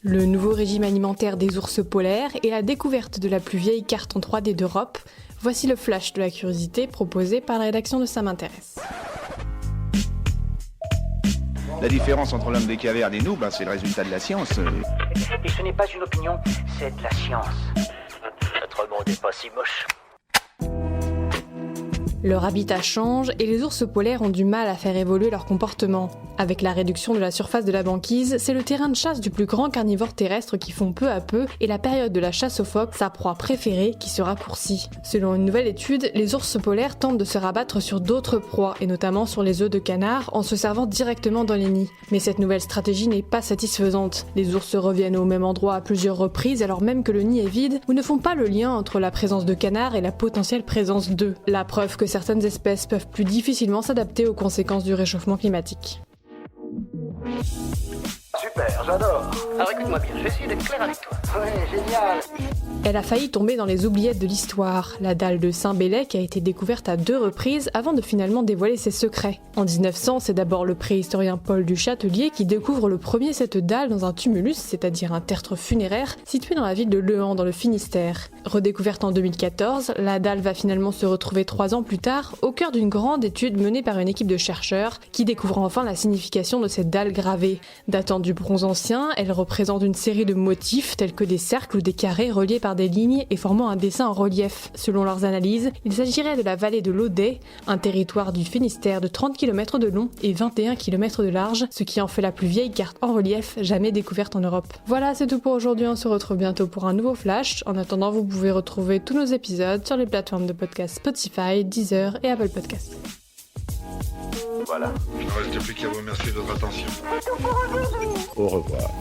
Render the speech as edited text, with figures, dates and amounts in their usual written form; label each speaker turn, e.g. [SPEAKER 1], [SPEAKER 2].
[SPEAKER 1] Le nouveau régime alimentaire des ours polaires et la découverte de la plus vieille carte en 3D d'Europe, voici le flash de la curiosité proposé par la rédaction de Ça m'intéresse.
[SPEAKER 2] La différence entre l'homme des cavernes et nous, c'est le résultat de la science.
[SPEAKER 3] Et ce n'est pas une opinion, c'est de la science. Notre monde n'est pas si moche.
[SPEAKER 1] Leur habitat change et les ours polaires ont du mal à faire évoluer leur comportement. Avec la réduction de la surface de la banquise, c'est le terrain de chasse du plus grand carnivore terrestre qui fond peu à peu et la période de la chasse aux phoques, sa proie préférée, qui se raccourcit. Selon une nouvelle étude, les ours polaires tentent de se rabattre sur d'autres proies et notamment sur les œufs de canard en se servant directement dans les nids. Mais cette nouvelle stratégie n'est pas satisfaisante. Les ours reviennent au même endroit à plusieurs reprises alors même que le nid est vide ou ne font pas le lien entre la présence de canards et la potentielle présence d'œufs. La preuve que certaines espèces peuvent plus difficilement s'adapter aux conséquences du réchauffement climatique.
[SPEAKER 3] Super, j'adore. Alors écoute-moi bien, je vais essayer d'être clair avec toi. Ouais, génial.
[SPEAKER 1] Elle a failli tomber dans les oubliettes de l'histoire, la dalle de Saint-Bélec a été découverte à 2 reprises avant de finalement dévoiler ses secrets. En 1900, c'est d'abord le préhistorien Paul du Châtelier qui découvre le premier cette dalle dans un tumulus, c'est-à-dire un tertre funéraire, situé dans la ville de Lehan dans le Finistère. Redécouverte en 2014, la dalle va finalement se retrouver 3 ans plus tard, au cœur d'une grande étude menée par une équipe de chercheurs qui découvre enfin la signification de cette dalle gravée. Datant du Bronze ancien, elle représente une série de motifs tels que des cercles ou des carrés reliés par des lignes et formant un dessin en relief. Selon leurs analyses, il s'agirait de la vallée de l'Audet, un territoire du Finistère de 30 km de long et 21 km de large, ce qui en fait la plus vieille carte en relief jamais découverte en Europe. Voilà, c'est tout pour aujourd'hui, on se retrouve bientôt pour un nouveau flash. En attendant, vous pouvez retrouver tous nos épisodes sur les plateformes de podcast Spotify, Deezer et Apple Podcasts.
[SPEAKER 4] Voilà.
[SPEAKER 5] Il ne reste plus qu'à vous remercier de votre attention.
[SPEAKER 4] Au revoir.